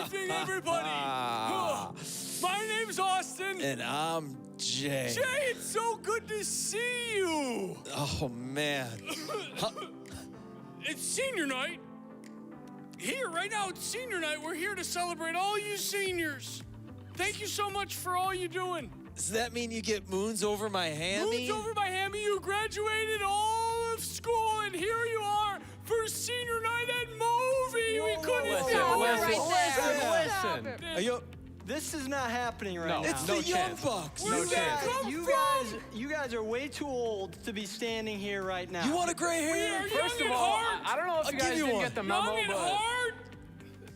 evening, everybody. My name's Austin. And I'm Jay. Jay, it's so good to see you. Oh, man. It's senior night. Here, right now, it's senior night. We're here to celebrate all you seniors. Thank you so much for all you're doing. Does that mean you get moons over my hammy? Moons over my hammy. You graduated all of school, and here you are for senior night at Movi. We couldn't Listen. This is not happening right now. It's the Young Bucks. Where's that come from? You guys are way too old to be standing here right now. You want a gray hair? First of all, I don't know if you guys didn't get the memo, Young and but hard.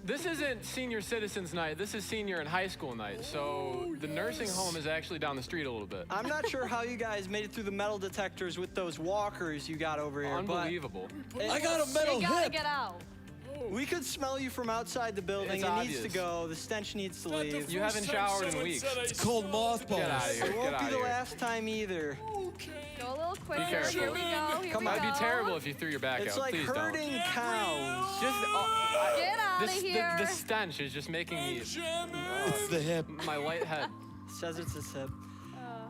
this isn't senior citizens night. This is senior and high school night. So the nursing home is actually down the street a little bit. I'm not sure how you guys made it through the metal detectors with those walkers you got over here. Unbelievable. I got a metal You gotta hip. get out. We could smell you from outside the building. It's it obvious. needs to go. The stench needs to leave. You haven't showered in weeks. It's called mothballs. Get out of here. It Get won't out be of the here. last time either. Okay. Go a little quicker. careful. Here we go. Here Come we on. go. It'd be terrible if you threw your back It's out. like Please herding don't. cows. Just Get out of here. The stench is just making me It's the hip. my light head. Says it's a sip.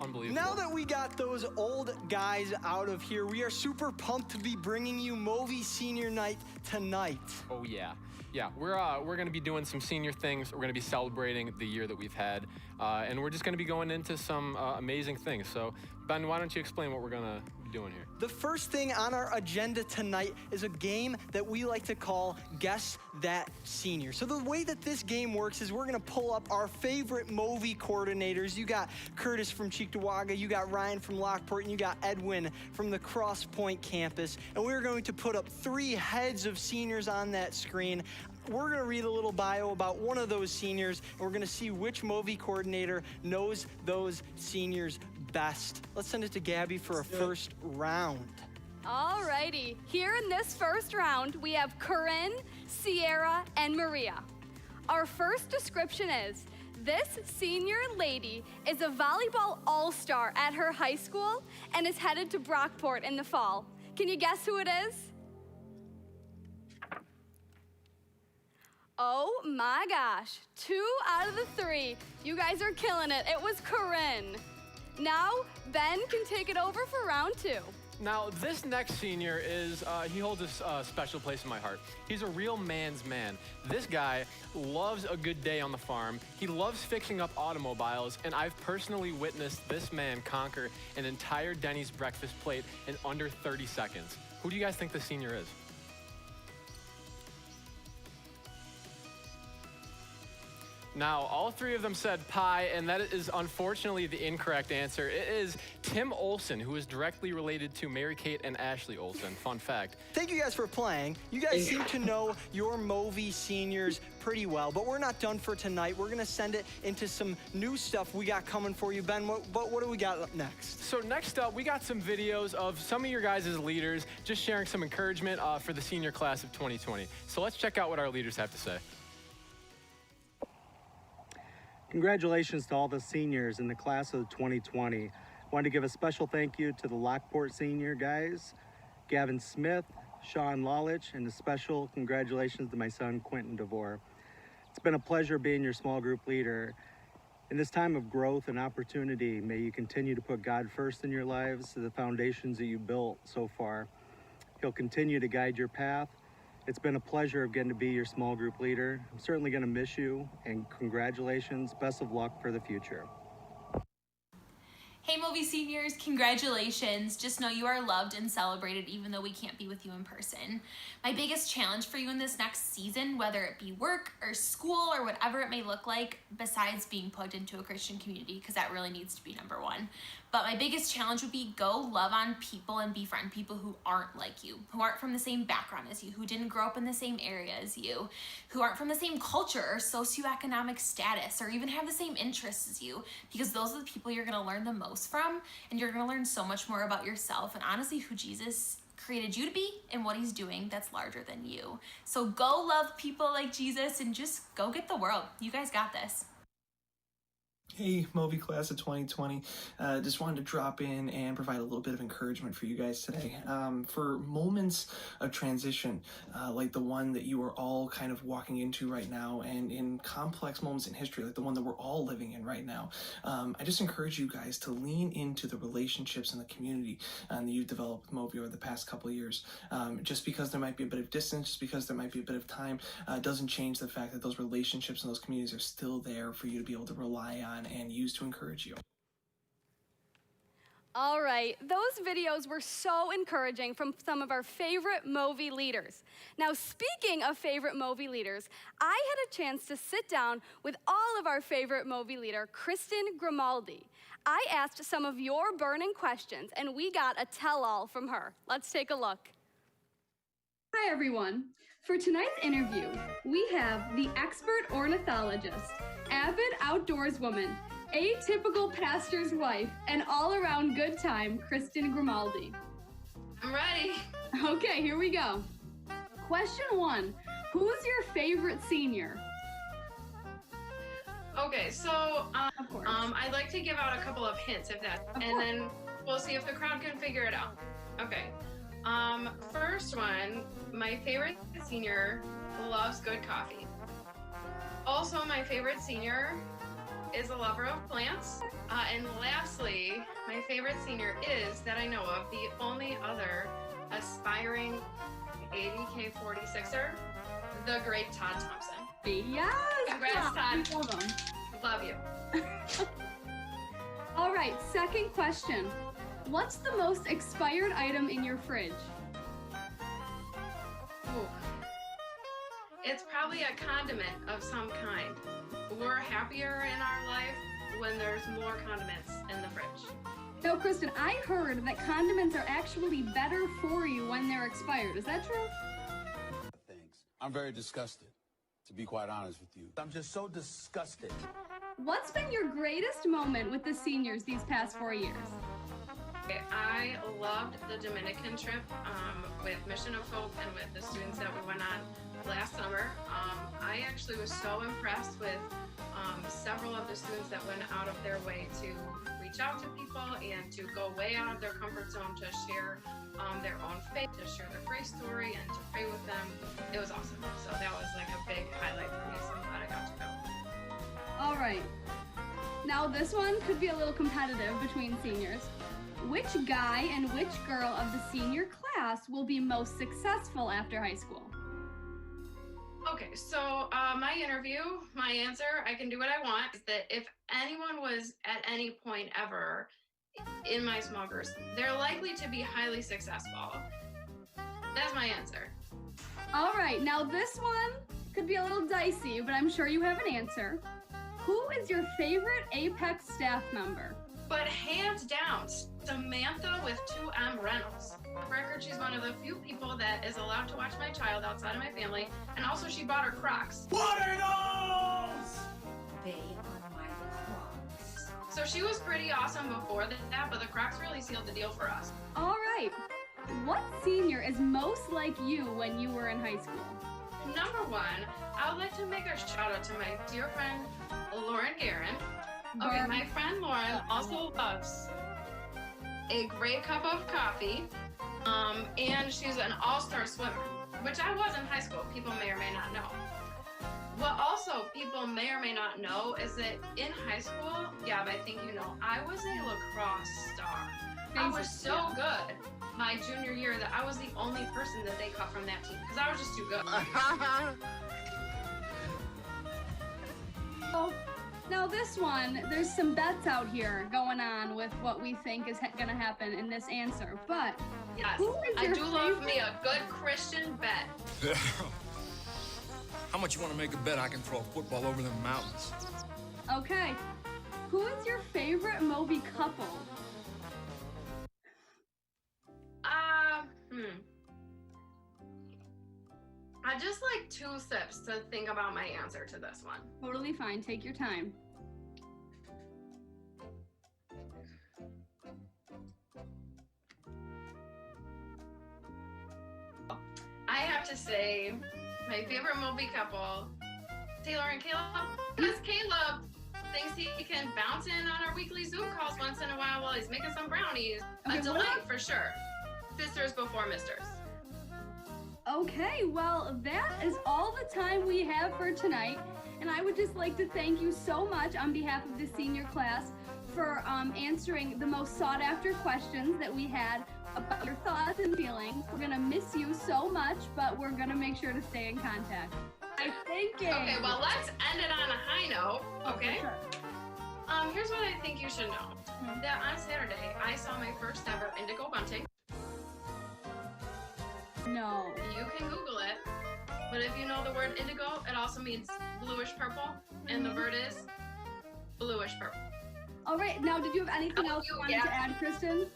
Unbelievable. Now that we got those old guys out of here, we are super pumped to be bringing you Movi Senior Night tonight. Oh yeah. Yeah, we're gonna be doing some senior things. We're gonna be celebrating the year that we've had, and we're just gonna be going into some amazing things. So, Ben, why don't you explain what we're gonna be doing here? The first thing on our agenda tonight is a game that we like to call Guess That Senior. So the way that this game works is we're gonna pull up our favorite Movi coordinators. You got Curtis from Cheektowaga, you got Ryan from Lockport, and you got Edwin from the Cross Point campus. And we're going to put up 3 heads of seniors on that screen. We're gonna read a little bio about one of those seniors, and we're gonna see which Movi coordinator knows those seniors best. Let's send it to Gabby for a first round. Alrighty. Here in this first round, we have Corinne, Sierra, and Maria. Our first description is, this senior lady is a volleyball all-star at her high school and is headed to Brockport in the fall. Can you guess who it is? Oh my gosh, 2 out of the 3. You guys are killing it. It was Corinne. Now, Ben can take it over for round 2. Now, this next senior is, he holds a special place in my heart. He's a real man's man. This guy loves a good day on the farm. He loves fixing up automobiles, and I've personally witnessed this man conquer an entire Denny's breakfast plate in under 30 seconds. Who do you guys think the senior is? Now, all 3 of them said pie, and that is unfortunately the incorrect answer. It is Tim Olson, who is directly related to Mary-Kate and Ashley Olson. Fun fact. Thank you guys for playing. You guys seem to know your Movi seniors pretty well, but we're not done for tonight. We're gonna send it into some new stuff we got coming for you. Ben, what do we got up next? So next up, we got some videos of some of your guys' leaders just sharing some encouragement for the senior class of 2020. So let's check out what our leaders have to say. Congratulations to all the seniors in the class of 2020. Wanted to give a special thank you to the Lockport senior guys, Gavin Smith, Sean Lalich, and a special congratulations to my son, Quentin DeVore. It's been a pleasure being your small group leader. In this time of growth and opportunity, may you continue to put God first in your lives, to the foundations that you built so far. He'll continue to guide your path. It's been a pleasure of getting to be your small group leader. I'm certainly going to miss you, and congratulations. Best of luck for the future. Hey Movi seniors, congratulations. Just know you are loved and celebrated even though we can't be with you in person. My biggest challenge for you in this next season, whether it be work or school or whatever it may look like, besides being plugged into a Christian community, because that really needs to be number 1. But my biggest challenge would be go love on people and befriend people who aren't like you, who aren't from the same background as you, who didn't grow up in the same area as you, who aren't from the same culture or socioeconomic status, or even have the same interests as you, because those are the people you're gonna learn the most from, and you're gonna learn so much more about yourself and honestly who Jesus created you to be and what he's doing that's larger than you. So go love people like Jesus and just go get the world. You guys got this. Hey, Movi class of 2020. Just wanted to drop in and provide a little bit of encouragement for you guys today. For moments of transition, like the one that you are all kind of walking into right now, and in complex moments in history, like the one that we're all living in right now, I just encourage you guys to lean into the relationships in the community that you've developed with Movi over the past couple of years. Just because there might be a bit of distance, just because there might be a bit of time, doesn't change the fact that those relationships and those communities are still there for you to be able to rely on and use to encourage you. All right, those videos were so encouraging from some of our favorite Movi leaders. Now, speaking of favorite Movi leaders, I had a chance to sit down with all of our favorite Movi leader, Kristen Grimaldi. I asked some of your burning questions, and we got a tell-all from her. Let's take a look. Hi, everyone. For tonight's interview, we have the expert ornithologist, avid outdoors woman, atypical pastor's wife, and all-around good time, Kristen Grimaldi. I'm ready. Okay, here we go. Question 1, who's your favorite senior? Okay, so Of course. I'd like to give out a couple of hints if that, and then we'll see if the crowd can figure it out. Okay. First one, my favorite senior loves good coffee. Also, my favorite senior is a lover of plants. And lastly, my favorite senior is, that I know of, the only other aspiring 80K 46er, the great Todd Thompson. Yes! Congrats, Todd. We love him. Love you. All right, second question. What's the most expired item in your fridge? Ooh. It's probably a condiment of some kind. We're happier in our life when there's more condiments in the fridge. No, Kristen, I heard that condiments are actually better for you when they're expired. Is that true? Things. I'm very disgusted, to be quite honest with you. I'm just so disgusted. What's been your greatest moment with the seniors these past 4 years? I loved the Dominican trip with Mission of Hope and with the students that we went on last summer. I actually was so impressed with several of the students that went out of their way to reach out to people and to go way out of their comfort zone to share their own faith, to share their grace story, and to pray with them. It was awesome. So that was like a big highlight for me, so I'm glad I got to go. All right. Now this one could be a little competitive between seniors. Which guy and which girl of the senior class will be most successful after high school? Okay, so my interview, my answer, I can do what I want, is that if anyone was at any point ever in my small groups, they're likely to be highly successful. That's my answer. All right, now this one could be a little dicey, but I'm sure you have an answer. Who is your favorite Apex staff member? But hands down, Samantha with 2M Reynolds. For the record, she's one of the few people that is allowed to watch my child outside of my family, and also she bought her Crocs. What are those? They are my Crocs. So she was pretty awesome before that, but the Crocs really sealed the deal for us. All right. What senior is most like you when you were in high school? Number one, I would like to make a shout out to my dear friend, Lauren Guerin. Okay, my friend Lauren also loves a great cup of coffee, and she's an all-star swimmer, which I was in high school. People may or may not know. What also people may or may not know is that in high school, yeah, but I think you know, I was a lacrosse star. I was so good my junior year that I was the only person that they cut from that team because I was just too good. Oh, now this one, there's some bets out here going on with what we think is gonna happen in this answer, but yes, who is I your do love me a good Christian bet. How much you want to make a bet I can throw a football over them mountains? Okay, who is your favorite Movi couple? I just like 2 sips to think about my answer to this one. Totally fine, take your time. I have to say, my favorite Movi couple, Taylor and Caleb, because Caleb thinks he can bounce in on our weekly Zoom calls once in a while he's making some brownies. Okay, A delight for sure. Sisters before misters. Okay, well, that is all the time we have for tonight. And I would just like to thank you so much on behalf of the senior class for answering the most sought after questions that we had about your thoughts and feelings. We're gonna miss you so much, but we're gonna make sure to stay in contact. I think. Okay, well, let's end it on a high note, okay? Sure. Here's what I think you should know. That on Saturday, I saw my first ever indigo bunting. No. You can Google it, but if you know the word indigo, it also means bluish purple, and the bird is bluish purple. All right, now did you have anything else you wanted to add, Kristen?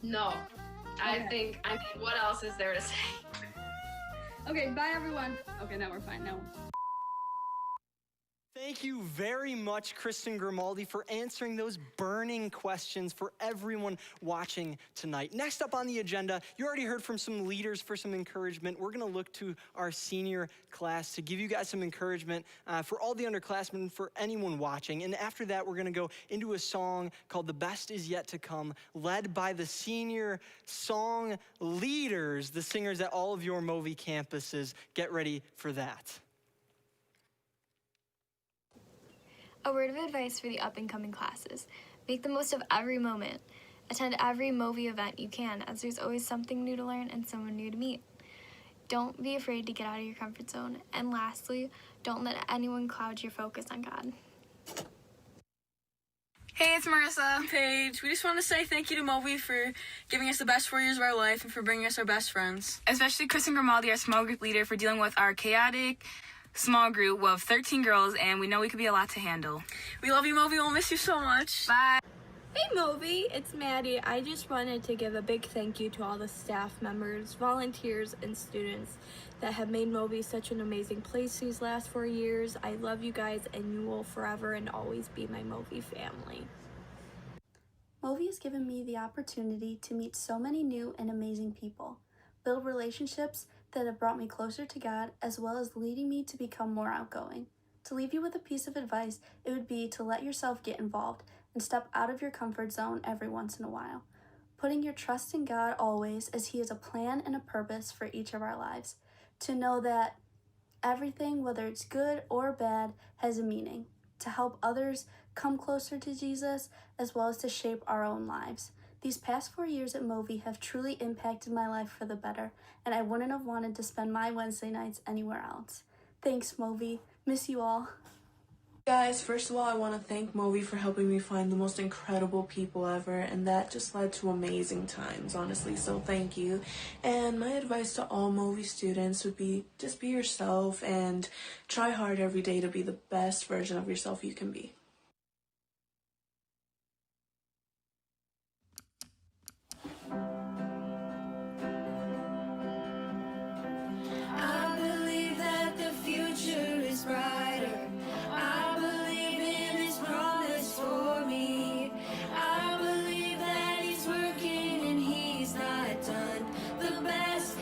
No. I Okay. think, I mean, what else is there to say? Okay, bye everyone. Okay, now we're fine. Now. Thank you very much, Kristen Grimaldi, for answering those burning questions for everyone watching tonight. Next up on the agenda, you already heard from some leaders for some encouragement. We're going to look to our senior class to give you guys some encouragement for all the underclassmen, for anyone watching. And after that, we're going to go into a song called The Best Is Yet to Come, led by the senior song leaders, the singers at all of your Movi campuses. Get ready for that. A word of advice for the up-and-coming classes. Make the most of every moment. Attend every Movi event you can, as there's always something new to learn and someone new to meet. Don't be afraid to get out of your comfort zone. And lastly, don't let anyone cloud your focus on God. Hey, it's Marissa. Paige. We just want to say thank you to Movi for giving us the best 4 years of our life and for bringing us our best friends. Especially Kristen Grimaldi, our small group leader, for dealing with our chaotic small group of 13 girls, and we know we could be a lot to handle. We love you, Movi. We'll miss you so much. Bye. Hey Movi, it's Maddie. I just wanted to give a big thank you to all the staff members, volunteers, and students that have made Movi such an amazing place these last 4 years. I love you guys, and you will forever and always be my Movi family. Movi has given me the opportunity to meet so many new and amazing people, build relationships that have brought me closer to God, as well as leading me to become more outgoing. To leave you with a piece of advice, it would be to let yourself get involved and step out of your comfort zone every once in a while, putting your trust in God always, as He has a plan and a purpose for each of our lives. To know that everything, whether it's good or bad, has a meaning, to help others come closer to Jesus, as well as to shape our own lives. These past 4 years at Movi have truly impacted my life for the better, and I wouldn't have wanted to spend my Wednesday nights anywhere else. Thanks, Movi. Miss you all. Guys, first of all, I want to thank Movi for helping me find the most incredible people ever, and that just led to amazing times, honestly, so thank you. And my advice to all Movi students would be just be yourself and try hard every day to be the best version of yourself you can be. I believe that the future is brighter. I believe in His promise for me. I believe that He's working and He's not done. The best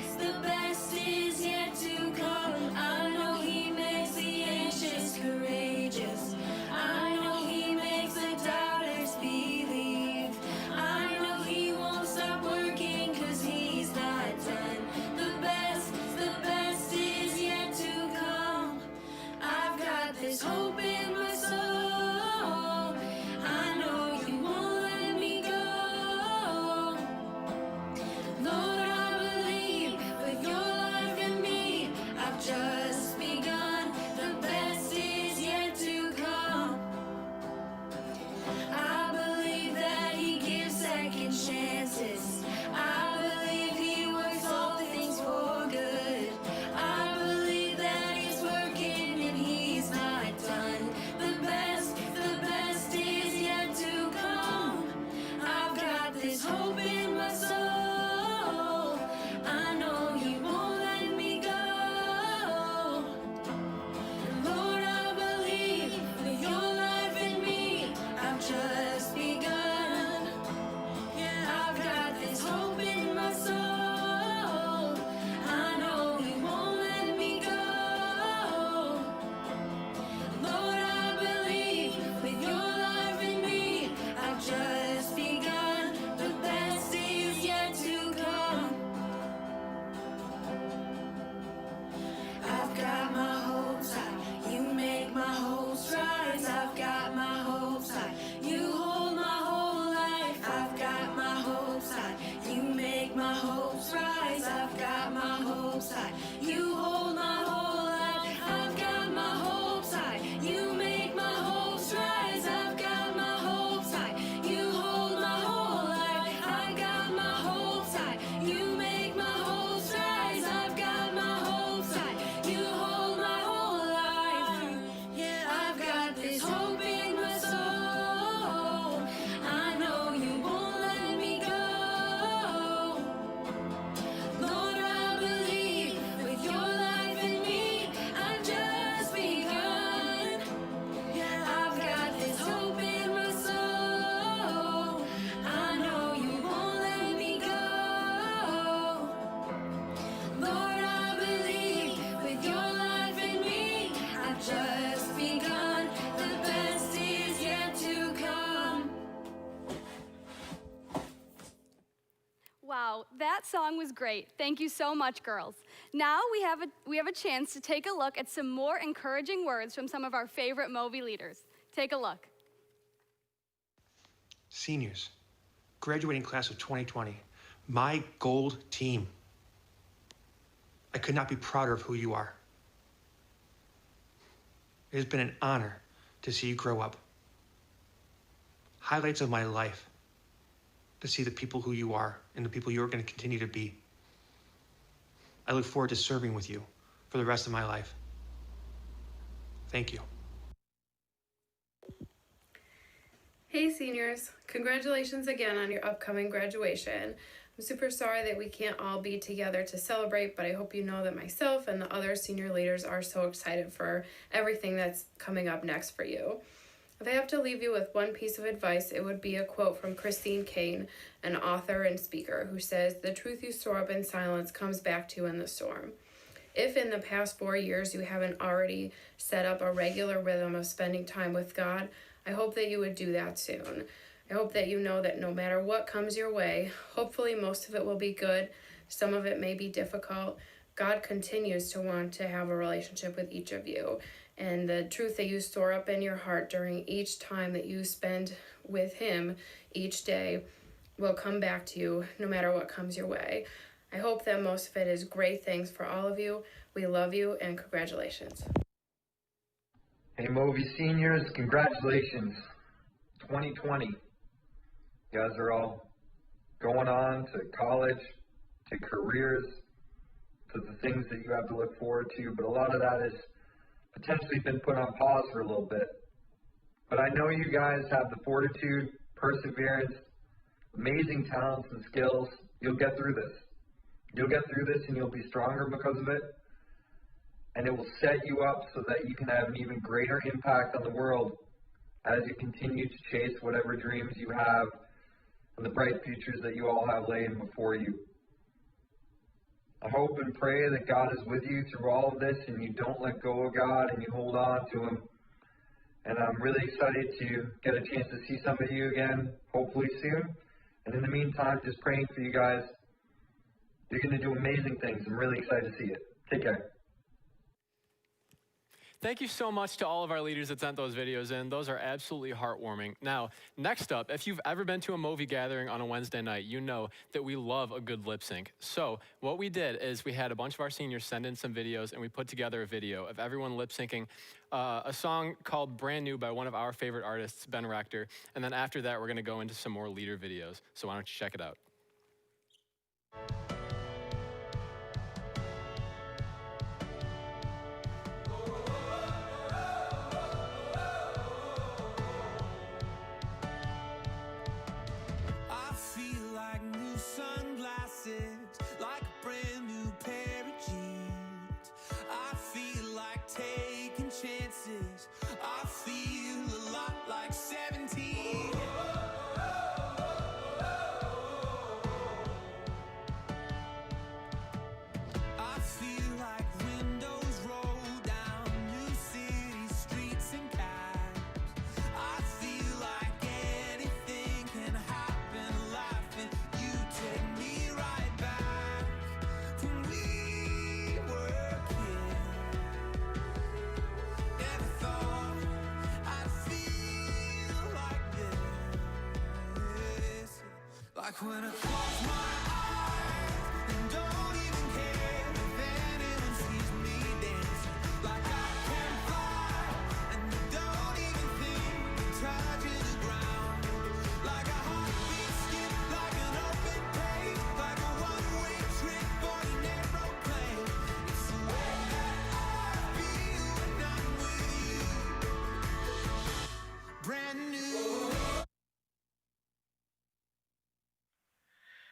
is yet to come. I know He makes the anxious courageous. I know He makes the doubters believe. I know He won't stop working 'cause He's not done. The best is yet to come. I've got this hope in my soul. I know You won't let me go. Lord, I believe with Your life in me, I've just begun. The best is yet to come. I believe that He gives second chances. I believe He works all things for good. I believe that He's working and He's not done. The best is yet to come. I've got this hope in my soul. I know He won't let me go. Lord, I believe with Your life in me, I've just begun. Yeah, I've got this hope in my soul. I know He won't let me go. Lord, I believe hopes high. You hold my whole life. I've got my hopes high. You make my hopes rise. I've got my hopes high. You hold my whole life. I've got my hopes high. You make my hopes rise. I've got my hopes high. You hold my whole life. Yeah, I've got this hope in my soul. I know you won't let me go. Lord, I believe with your life in me, I've just begun. Yeah, I've got this hope in my soul. I know you won't let me go. Lord, I believe with your life in me, I've just begun. The best is yet to come. Wow, that song was great. Thank you so much, girls. Now we have a chance to take a look at some more encouraging words from some of our favorite Movi leaders. Take a look. Seniors, graduating class of 2020, my gold team. I could not be prouder of who you are. It has been an honor to see you grow up. Highlights of my life, to see the people who you are and the people you are going to continue to be. I look forward to serving with you for the rest of my life. Thank you. Hey seniors, congratulations again on your upcoming graduation. I'm super sorry that we can't all be together to celebrate, but I hope you know that myself and the other senior leaders are so excited for everything that's coming up next for you. If I have to leave you with one piece of advice, it would be a quote from Christine Kane, an author and speaker, who says, "The truth you store up in silence comes back to you in the storm." If in the past 4 years you haven't already set up a regular rhythm of spending time with God, I hope that you would do that soon. I hope that you know that no matter what comes your way, hopefully most of it will be good, some of it may be difficult, God continues to want to have a relationship with each of you. And the truth that you store up in your heart during each time that you spend with Him each day will come back to you no matter what comes your way. I hope that most of it is great things for all of you. We love you and congratulations. Hey Movi seniors, congratulations. 2020. You guys are all going on to college, to careers, to the things that you have to look forward to, but a lot of that has potentially been put on pause for a little bit. But I know you guys have the fortitude, perseverance, amazing talents and skills. You'll get through this. You'll get through this and you'll be stronger because of it. And it will set you up so that you can have an even greater impact on the world as you continue to chase whatever dreams you have and the bright futures that you all have laying before you. I hope and pray that God is with you through all of this and you don't let go of God and you hold on to Him. And I'm really excited to get a chance to see some of you again, hopefully soon. And in the meantime, just praying for you guys. You're going to do amazing things. I'm really excited to see it. Take care. Thank you so much to all of our leaders that sent those videos in. Those are absolutely heartwarming. Now, next up, if you've ever been to a Movi gathering on a Wednesday night, you know that we love a good lip sync. So what we did is we had a bunch of our seniors send in some videos, and we put together a video of everyone lip syncing a song called Brand New by one of our favorite artists, Ben Rector. And then after that, we're going to go into some more leader videos. So why don't you check it out? I feel like new sunglasses, like a brand new pair of jeans. I feel like taking chances. I feel a lot like 17. I feel like windows roll down new city streets and cabs. I feel like anything can happen, laughing. You take me right back to when we were kids. Never thought I'd feel like this. Like when I close my eyes and don't even care if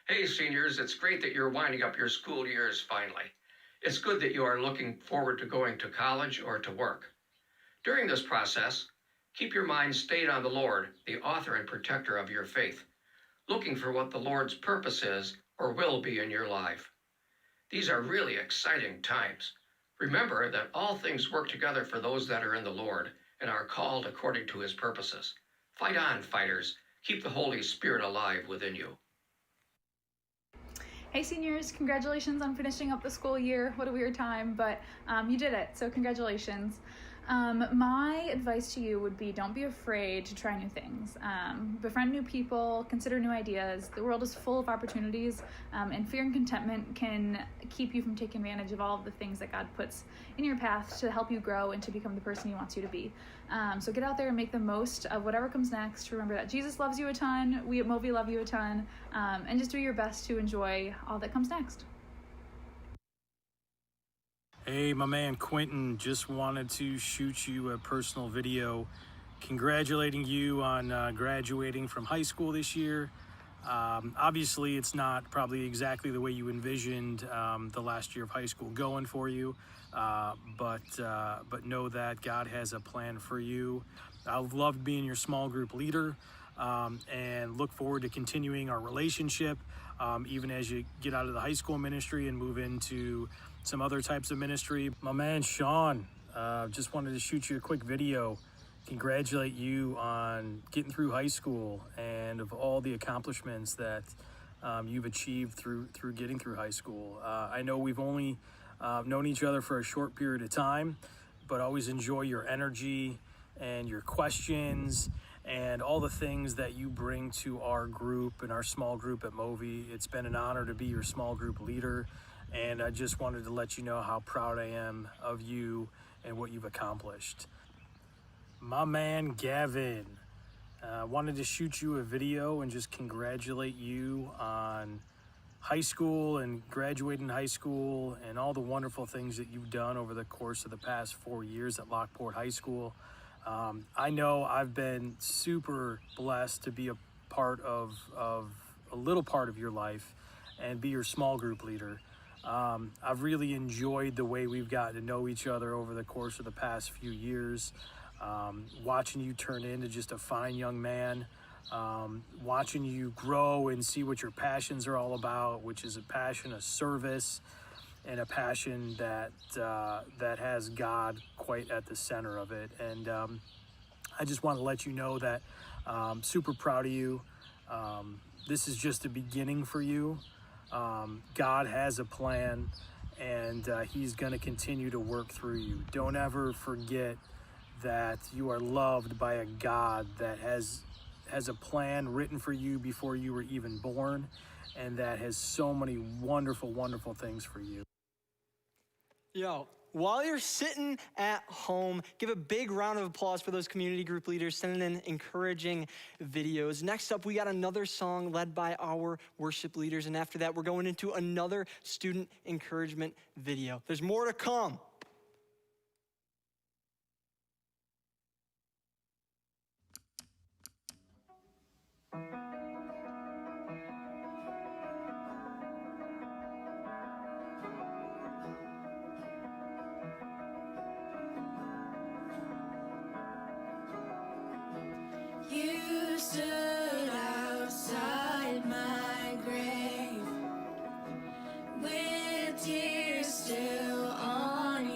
Hey, seniors, it's great that you're winding up your school years finally. It's good that you are looking forward to going to college or to work. During this process, keep your mind stayed on the Lord, the author and protector of your faith, looking for what the Lord's purpose is or will be in your life. These are really exciting times. Remember that all things work together for those that are in the Lord and are called according to his purposes. Fight on, fighters. Keep the Holy Spirit alive within you. Hey seniors, congratulations on finishing up the school year. What a weird time, but you did it, so congratulations. My advice to you would be don't be afraid to try new things. Befriend new people, consider new ideas. The world is full of opportunities, and fear and contentment can keep you from taking advantage of all of the things that God puts in your path to help you grow and to become the person he wants you to be. So get out there and make the most of whatever comes next. Remember that Jesus loves you a ton, we at Movi love you a ton, and just do your best to enjoy all that comes next. Hey, my man Quentin, just wanted to shoot you a personal video congratulating you on graduating from high school this year. Obviously, it's not probably exactly the way you envisioned the last year of high school going for you, but know that God has a plan for you. I've loved being your small group leader, and look forward to continuing our relationship, even as you get out of the high school ministry and move into some other types of ministry. My man Sean, just wanted to shoot you a quick video, congratulate you on getting through high school and of all the accomplishments that you've achieved through getting through high school. I know we've only known each other for a short period of time, but always enjoy your energy and your questions and all the things that you bring to our group and our small group at Movi. It's been an honor to be your small group leader, and I just wanted to let you know how proud I am of you and what you've accomplished. My man Gavin, wanted to shoot you a video and just congratulate you on high school and graduating high school and all the wonderful things that you've done over the course of the past 4 years at Lockport High School. I know I've been super blessed to be a part of a little part of your life and be your small group leader. I've really enjoyed the way we've gotten to know each other over the course of the past few years. Watching you turn into just a fine young man, watching you grow and see what your passions are all about, which is a passion of service and a passion that has God quite at the center of it. And I just want to let you know that I'm super proud of you. This is just the beginning for you. God has a plan, and he's going to continue to work through you. Don't ever forget that you are loved by a God that has a plan written for you before you were even born, and that has so many wonderful, wonderful things for you. Yo, while you're sitting at home, give a big round of applause for those community group leaders sending in encouraging videos. Next up, we got another song led by our worship leaders, and after that, we're going into another student encouragement video. There's more to come. You stood outside my grave with tears still on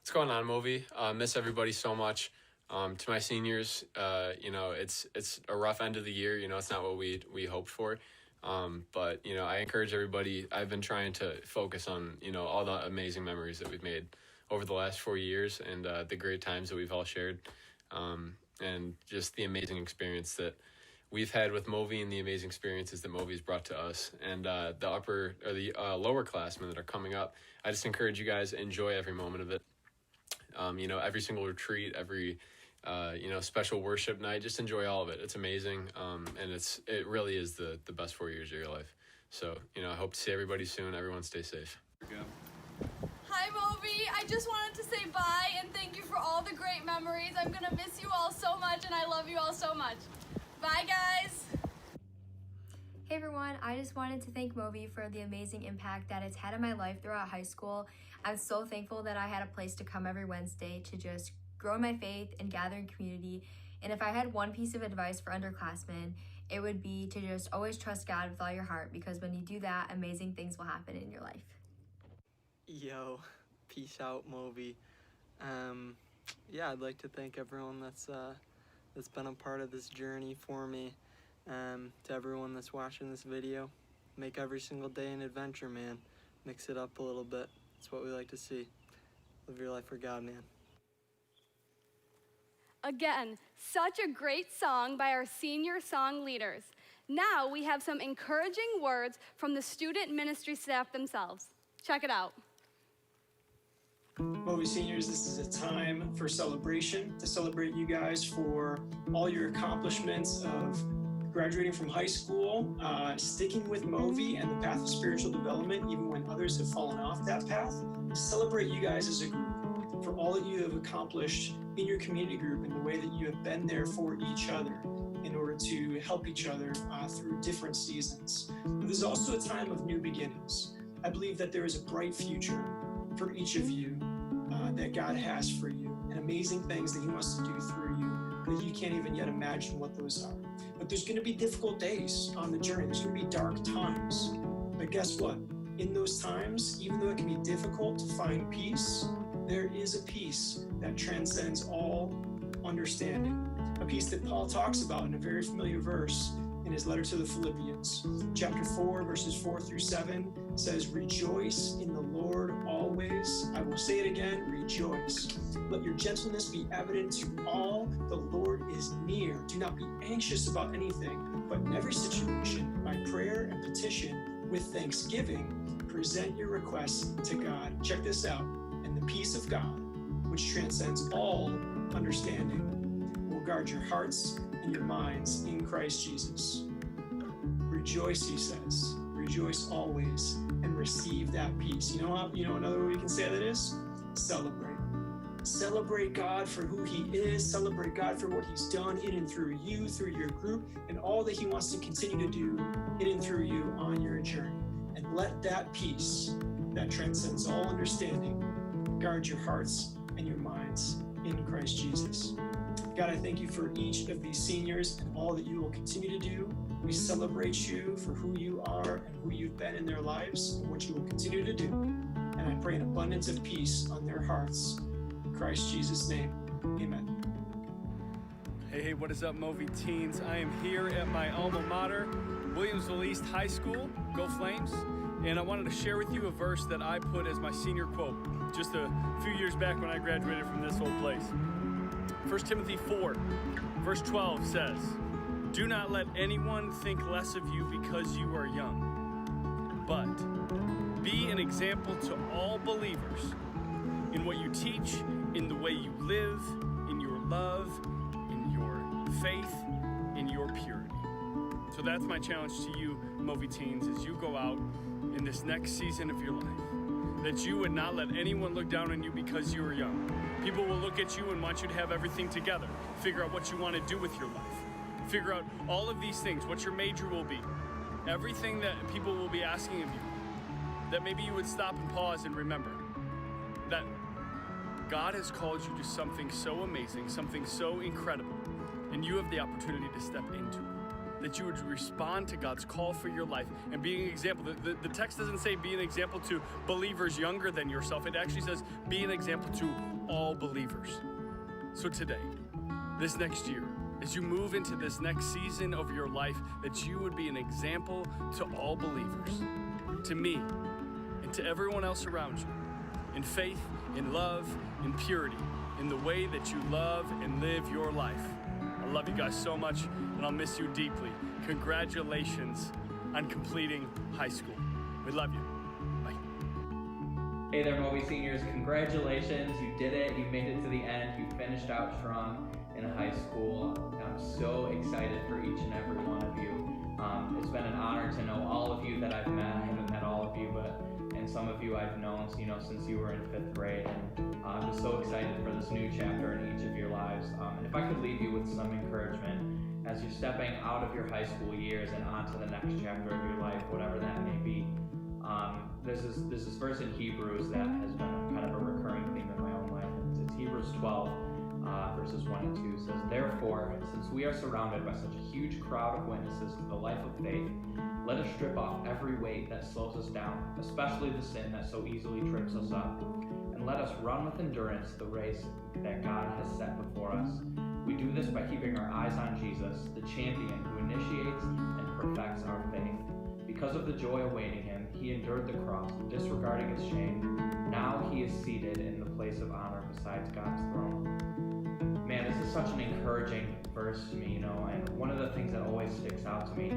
What's going on, Movi? Miss everybody so much. To my seniors, it's a rough end of the year. It's not what we hoped for. But I encourage everybody. I've been trying to focus on all the amazing memories that we've made over the last 4 years, and the great times that we've all shared, and just the amazing experience that we've had with Movi and the amazing experiences that Movi's brought to us, and the lower classmen that are coming up. I just encourage you guys to enjoy every moment of it. Every single retreat, every special worship night, just enjoy all of it. It's amazing, and it really is the best 4 years of your life. So I hope to see everybody soon. Everyone stay safe. Hi, Movi. I just wanted to say bye and thank you for all the great memories. I'm gonna miss you all so much, and I love you all so much. Bye, guys. Hey everyone, I just wanted to thank Movi for the amazing impact that it's had on my life throughout high school. I'm so thankful that I had a place to come every Wednesday to just grow in my faith and gather in community. And if I had one piece of advice for underclassmen, it would be to just always trust God with all your heart, because when you do that, amazing things will happen in your life. Yo, peace out, Movi. Yeah, I'd like to thank everyone that's been a part of this journey for me. To everyone that's watching this video, make every single day an adventure, man. Mix it up a little bit. That's what we like to see. Live your life for God, man. Again, such a great song by our senior song leaders. Now we have some encouraging words from the student ministry staff themselves. Check it out. Movi seniors, this is a time for celebration, to celebrate you guys for all your accomplishments of graduating from high school, sticking with Movi and the path of spiritual development, even when others have fallen off that path. To celebrate you guys as a group for all that you have accomplished in your community group and the way that you have been there for each other in order to help each other through different seasons. But this is also a time of new beginnings. I believe that there is a bright future for each of you that God has for you, and amazing things that He wants to do through you that you can't even yet imagine what those are. But there's going to be difficult days on the journey. There's going to be dark times. But guess what? In those times, even though it can be difficult to find peace, there is a peace that transcends all understanding. A peace that Paul talks about in a very familiar verse in his letter to the Philippians. Chapter 4, verses 4 through 7 says, "Rejoice in the Lord always. I will say it again, rejoice. Let your gentleness be evident to all. The Lord is near. Do not be anxious about anything, but in every situation, by prayer and petition, with thanksgiving, present your requests to God." Check this out. "And the peace of God, which transcends all understanding, will guard your hearts and your minds in Christ Jesus." Rejoice, he says. Rejoice always and receive that peace. You know another way we can say that is? Celebrate. Celebrate God for who He is. Celebrate God for what He's done in and through you, through your group, and all that He wants to continue to do in and through you on your journey. And let that peace that transcends all understanding guard your hearts and your minds in Christ Jesus. God, I thank you for each of these seniors and all that you will continue to do. We celebrate you for who you are and who you've been in their lives and what you will continue to do. And I pray an abundance of peace on their hearts. In Christ Jesus' name, amen. Hey, what is up, Movi teens? I am here at my alma mater, Williamsville East High School. Go Flames. And I wanted to share with you a verse that I put as my senior quote just a few years back when I graduated from this old place. 1 Timothy 4, verse 12 says, "Do not let anyone think less of you because you are young, but be an example to all believers in what you teach, in the way you live, in your love, in your faith, in your purity." So that's my challenge to you, Movi teens, as you go out in this next season of your life, that you would not let anyone look down on you because you are young. People will look at you and want you to have everything together, figure out what you want to do with your life, figure out all of these things, what your major will be, everything that people will be asking of you, that maybe you would stop and pause and remember that God has called you to something so amazing, something so incredible, and you have the opportunity to step into it. that you would respond to God's call for your life and being an example. The text doesn't say be an example to believers younger than yourself. It actually says be an example to all believers. So today, this next year, as you move into this next season of your life, that you would be an example to all believers, to me, and to everyone else around you, in faith, in love, in purity, in the way that you love and live your life. I love you guys so much, and I'll miss you deeply. Congratulations on completing high school. We love you. Bye. Hey there, Movi seniors. Congratulations. You did it. You made it to the end. You finished out strong in high school. I'm so excited for each and every one of you. It's been an honor to know all of you that I've met. I haven't met all of you, and some of you I've known, since you were in 5th grade. And I'm just so excited for this new chapter in each of your lives. And if I could leave you with some encouragement as you're stepping out of your high school years and onto the next chapter of your life, whatever that may be. There's this verse in Hebrews that has been kind of a recurring theme in my own life. It's Hebrews 12. Verses 1 and 2 says, "Therefore, since we are surrounded by such a huge crowd of witnesses to the life of faith, let us strip off every weight that slows us down, especially the sin that so easily trips us up, and let us run with endurance the race that God has set before us. We do this by keeping our eyes on Jesus, the champion who initiates and perfects our faith. Because of the joy awaiting him, he endured the cross, disregarding its shame. Now he is seated in the place of honor beside God's throne." Man, this is such an encouraging verse to me, and one of the things that always sticks out to me,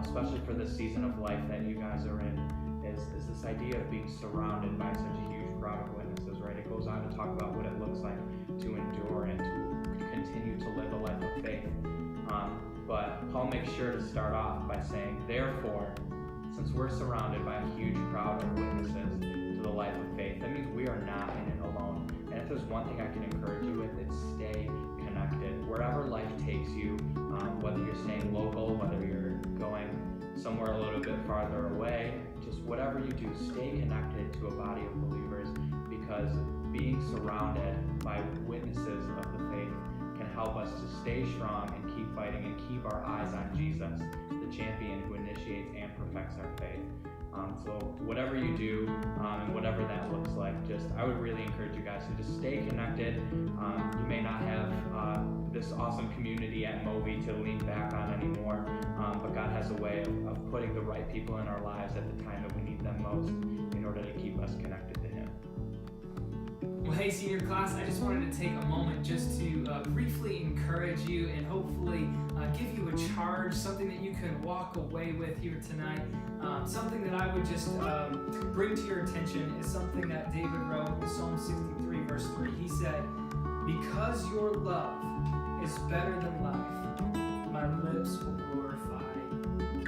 especially for this season of life that you guys are in, is this idea of being surrounded by such a huge crowd of witnesses, right? It goes on to talk about what it looks like to endure and to continue to live a life of faith. But Paul makes sure to start off by saying, "Therefore, since we're surrounded by a huge crowd of witnesses to the life of faith," that means we are not in it alone. And if there's one thing I can encourage you with, it's stay connected. Wherever life takes you, whether you're staying local, whether you're going somewhere a little bit farther away, just whatever you do, stay connected to a body of believers, because being surrounded by witnesses of the faith can help us to stay strong and keep fighting and keep our eyes on Jesus, the champion who initiates and perfects our faith. So whatever you do, and whatever that looks like, I would really encourage you guys to just stay connected. You may not have this awesome community at Movi to lean back on anymore, but God has a way of putting the right people in our lives at the time that we need them most in order to keep us connected to Him. Well, hey, senior class, I just wanted to take a moment just to briefly encourage you and hopefully give you a charge, something that you can walk away with here tonight. Something that I would just bring to your attention is something that David wrote in Psalm 63, verse 3. He said, "Because your love is better than life, my lips will glorify you."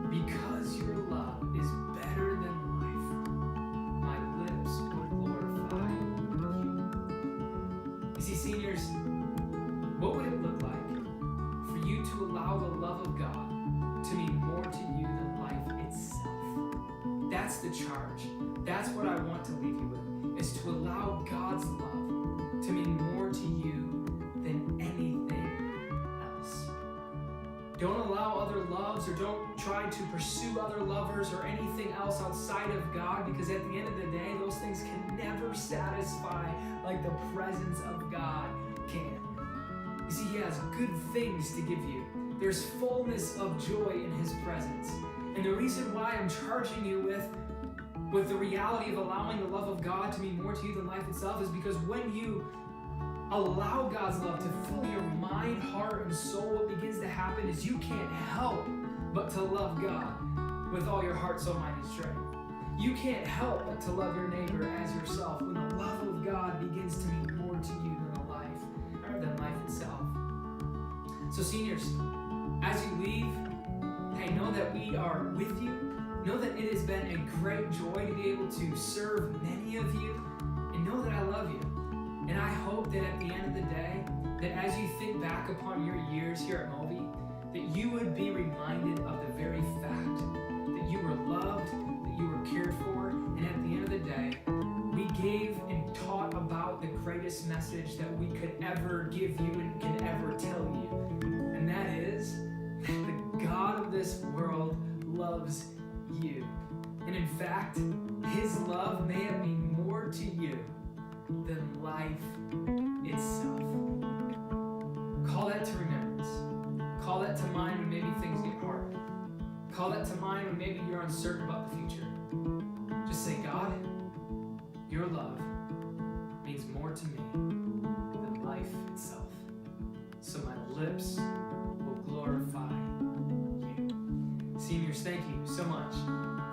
Because your love is better than life, my lips will glorify you. You see, seniors, what would it look like for you to allow the love of God to mean more to you than life itself? That's the charge. That's what I want to leave you with, is to allow God's love to mean more to you than anything else. Don't allow other loves, or don't try to pursue other lovers or anything else outside of God, because at the end of the day, those things can never satisfy like the presence of God can. You see, He has good things to give you. There's fullness of joy in His presence. And the reason why I'm charging you with the reality of allowing the love of God to mean more to you than life itself is because when you allow God's love to fill your mind, heart, and soul, what begins to happen is you can't help but to love God with all your heart, soul, mind, and strength. You can't help but to love your neighbor as yourself when the love of God begins to mean more to you than life itself. So seniors, as you leave, hey, know that we are with you. Know that it has been a great joy to be able to serve many of you, and know that I love you. And I hope that at the end of the day, that as you think back upon your years here at Movi, that you would be reminded of the very fact that you were loved, that you were cared for, and at the end of the day, we gave and taught about the greatest message that we could ever give you and can ever tell you. And that is God of this world loves you. And in fact, his love may have mean more to you than life itself. Call that to remembrance. Call that to mind when maybe things get hard. Call that to mind when maybe you're uncertain about the future. Just say, God, your love means more to me than life itself. So my lips will glorify you. Seniors, thank you so much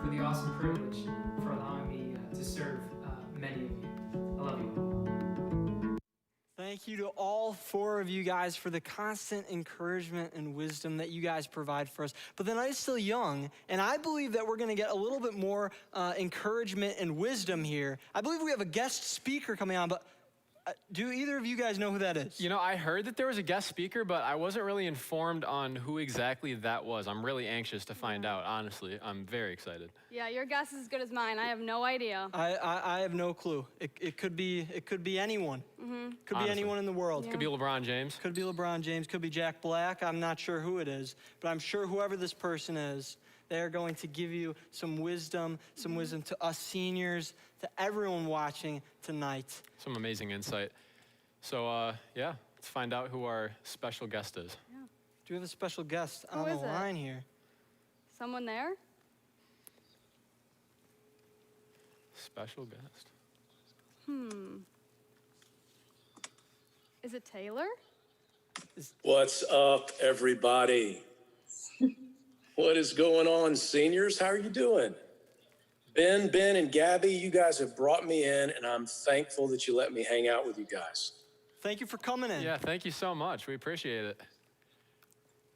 for the awesome privilege for allowing me to serve many of you. I love you. Thank you to all four of you guys for the constant encouragement and wisdom that you guys provide for us. But the night is still young, and I believe that we're going to get a little bit more encouragement and wisdom here. I believe we have a guest speaker coming on, but do either of you guys know who that is? You know, I heard that there was a guest speaker, but I wasn't really informed on who exactly that was. I'm really anxious to find out, honestly. I'm very excited. Yeah, your guess is as good as mine. I have no idea. I have no clue. It could be anyone. Could be anyone in the world. Could be LeBron James. Could be LeBron James. Could be Jack Black. I'm not sure who it is, but I'm sure whoever this person is, they are going to give you some wisdom to us seniors, to everyone watching tonight. Some amazing insight. So, yeah, let's find out who our special guest is. Yeah. Do we have a special guest Who on the is it? line here? Someone there? Special guest. Is it Taylor? What's up, everybody? What is going on, seniors? How are you doing? Ben, and Gabby, you guys have brought me in, and I'm thankful that you let me hang out with you guys. Thank you for coming in. Yeah, thank you so much. We appreciate it.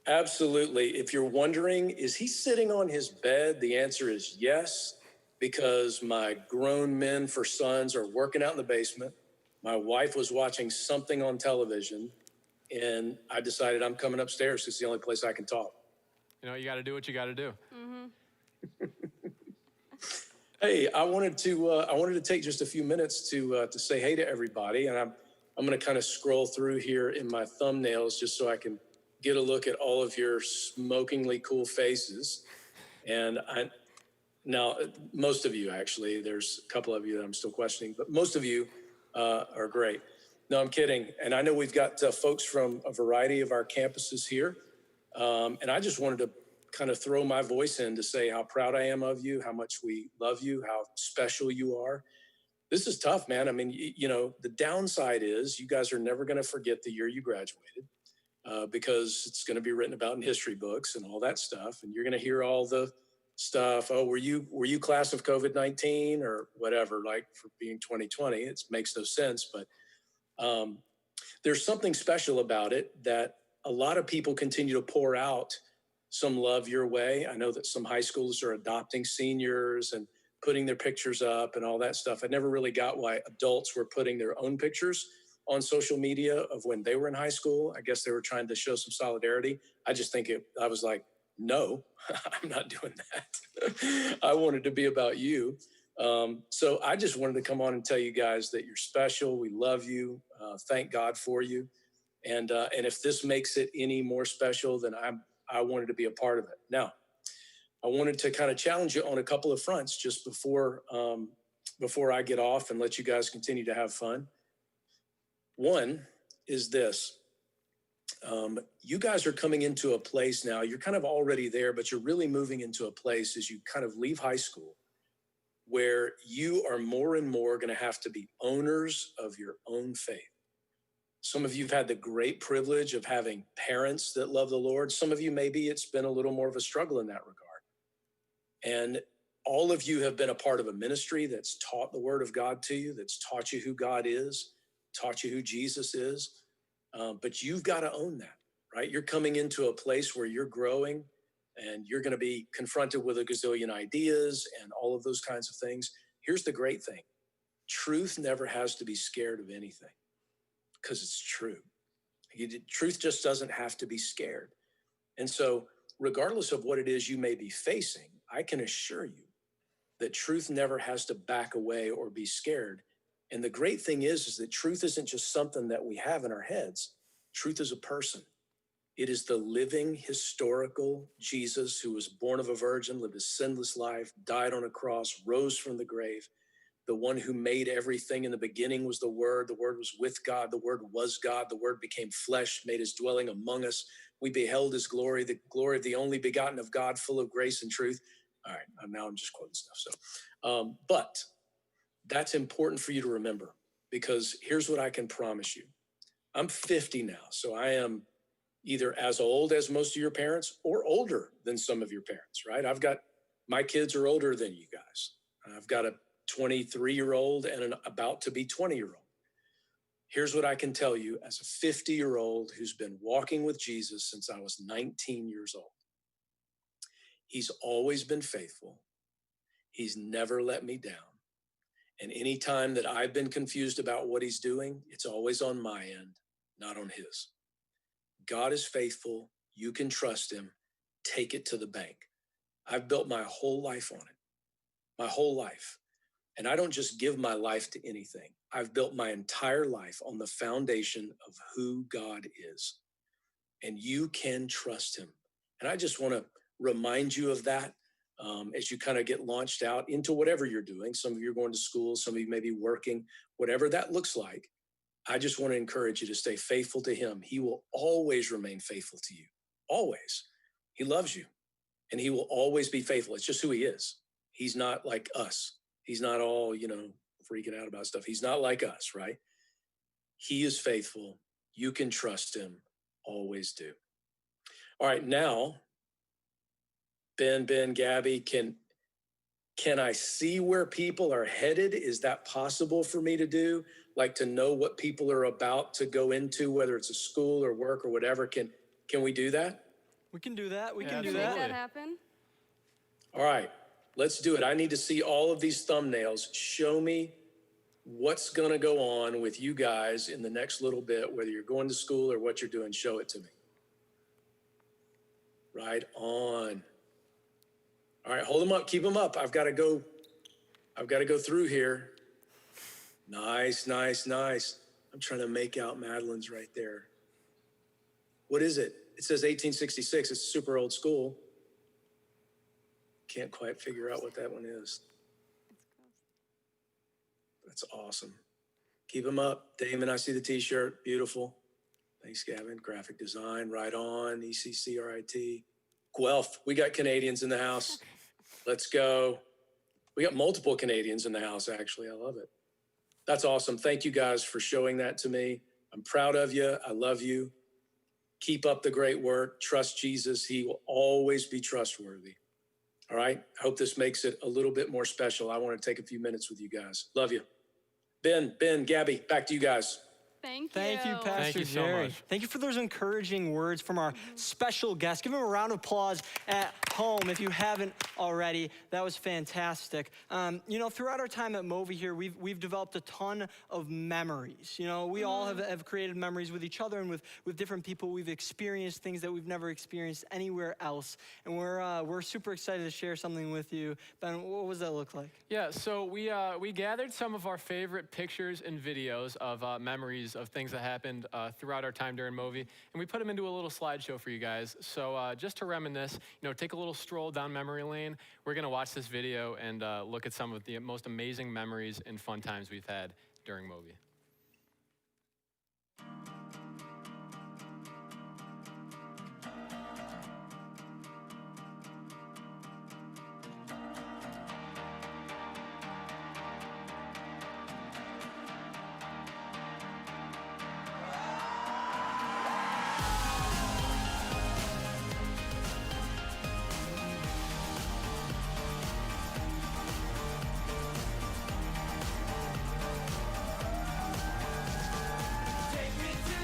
Absolutely. If you're wondering, is he sitting on his bed? The answer is yes, because my grown men for sons are working out in the basement. My wife was watching something on television, and I decided I'm coming upstairs. It's the only place I can talk. You know, you got to do what you got to do. Hey, I wanted to take just a few minutes to say hey to everybody, and I'm going to kind of scroll through here in my thumbnails just so I can get a look at all of your smokingly cool faces. And now most of you, actually, there's a couple of you that I'm still questioning, but most of you are great. No, I'm kidding. And I know we've got folks from a variety of our campuses here, and I just wanted to kind of throw my voice in to say how proud I am of you, how much we love you, how special you are. This is tough, man. I mean, you know, the downside is you guys are never going to forget the year you graduated because it's going to be written about in history books and all that stuff. And you're going to hear all the stuff. Oh, were you class of COVID-19 or whatever, like for being 2020? It makes no sense. But there's something special about it that a lot of people continue to pour out some love your way. I know that some high schools are adopting seniors and putting their pictures up and all that stuff. I never really got why adults were putting their own pictures on social media of when they were in high school. I guess they were trying to show some solidarity. I just think I was like, no, I'm not doing that. I wanted to be about you. So I just wanted to come on and tell you guys that you're special. We love you. Thank God for you. And if this makes it any more special, then I wanted to be a part of it. Now, I wanted to kind of challenge you on a couple of fronts just before I get off and let you guys continue to have fun. One is this. You guys are coming into a place now, you're kind of already there, but you're really moving into a place as you kind of leave high school where you are more and more going to have to be owners of your own faith. Some of you have had the great privilege of having parents that love the Lord. Some of you, maybe it's been a little more of a struggle in that regard. And all of you have been a part of a ministry that's taught the word of God to you, that's taught you who God is, taught you who Jesus is. But you've got to own that, right? You're coming into a place where you're growing and you're going to be confronted with a gazillion ideas and all of those kinds of things. Here's the great thing. Truth never has to be scared of anything because it's true. Truth just doesn't have to be scared. And so regardless of what it is you may be facing, I can assure you that truth never has to back away or be scared. And the great thing is that truth isn't just something that we have in our heads. Truth is a person. It is the living, historical Jesus who was born of a virgin, lived a sinless life, died on a cross, rose from the grave. The one who made everything. In the beginning was the Word was with God, the Word was God, the Word became flesh, made his dwelling among us. We beheld his glory, the glory of the only begotten of God, full of grace and truth. All right, now I'm just quoting stuff. But that's important for you to remember, because here's what I can promise you. I'm 50 now, so I am either as old as most of your parents or older than some of your parents, right? My kids are older than you guys. I've got a 23-year-old and an about to be 20-year-old. Here's what I can tell you as a 50-year-old who's been walking with Jesus since I was 19 years old. He's always been faithful. He's never let me down. And any time that I've been confused about what he's doing, it's always on my end, not on his. God is faithful. You can trust him. Take it to the bank. I've built my whole life on it, my whole life. And I don't just give my life to anything. I've built my entire life on the foundation of who God is. And you can trust him. And I just want to remind you of that as you kind of get launched out into whatever you're doing. Some of you are going to school, some of you may be working, whatever that looks like. I just want to encourage you to stay faithful to him. He will always remain faithful to you. Always. He loves you and he will always be faithful. It's just who he is. He's not like us. He's not all, freaking out about stuff. He's not like us, right? He is faithful. You can trust him. Always do. All right, now, Ben, Gabby, can I see where people are headed? Is that possible for me to do? Like to know what people are about to go into, whether it's a school or work or whatever. Can we do that? We can do that. We can do Make that. that happen. All right, let's do it. I need to see all of these thumbnails. Show me what's going to go on with you guys in the next little bit, whether you're going to school or what you're doing. Show it to me. Right on. All right, hold them up. Keep them up. I've got to go through here. Nice. I'm trying to make out Madeline's right there. What is it? It says 1866. It's a super old school. Can't quite figure out what that one is. That's awesome. Keep them up. Damon, I see the t-shirt. Beautiful. Thanks, Gavin. Graphic design, right on. ECCRIT. Guelph. We got Canadians in the house. Let's go. We got multiple Canadians in the house, actually. I love it. That's awesome. Thank you guys for showing that to me. I'm proud of you. I love you. Keep up the great work. Trust Jesus. He will always be trustworthy. All right. I hope this makes it a little bit more special. I want to take a few minutes with you guys. Love you. Ben, Gabby, back to you guys. Thank you, Pastor Thank you so Jerry. much. Thank you for those encouraging words from our special guest. Give him a round of applause at home if you haven't already. That was fantastic. Throughout our time at Movi here, we've developed a ton of memories. We all have created memories with each other and with different people. We've experienced things that we've never experienced anywhere else. And we're super excited to share something with you. Ben, what does that look like? Yeah, so we gathered some of our favorite pictures and videos of memories of things that happened throughout our time during Movi, and we put them into a little slideshow for you guys. So just to reminisce, take a little stroll down memory lane. We're gonna watch this video and look at some of the most amazing memories and fun times we've had during Movi. Take me to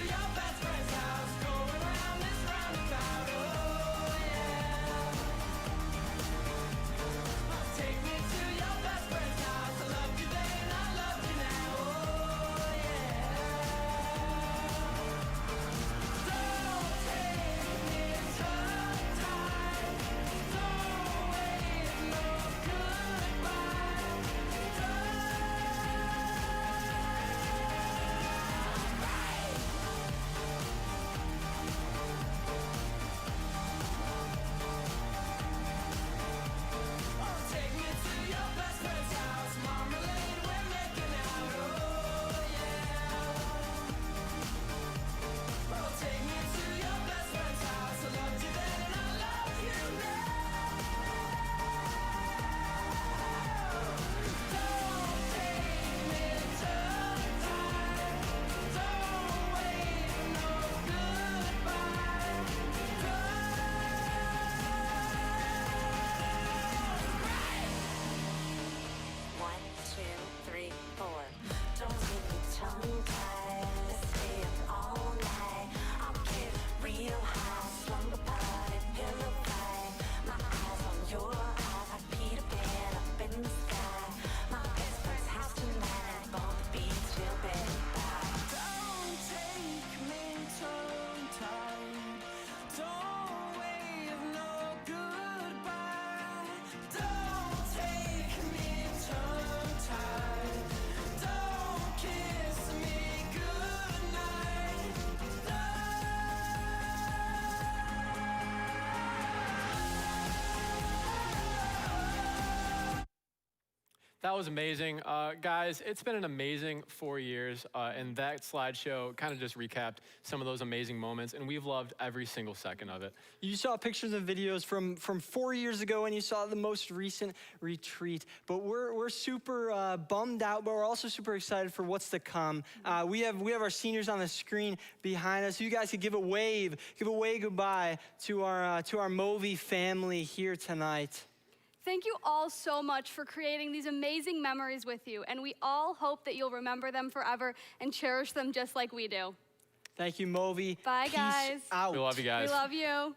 That was amazing. Guys, it's been an amazing 4 years, and that slideshow kind of just recapped some of those amazing moments, and we've loved every single second of it. You saw pictures and videos from 4 years ago, and you saw the most recent retreat. But we're super bummed out, but we're also super excited for what's to come. We have our seniors on the screen behind us. You guys could give a wave goodbye to our Movi family here tonight. Thank you all so much for creating these amazing memories with you, and we all hope that you'll remember them forever and cherish them just like we do. Thank you, Movi. Bye, Peace guys. out. We love you guys. We love you.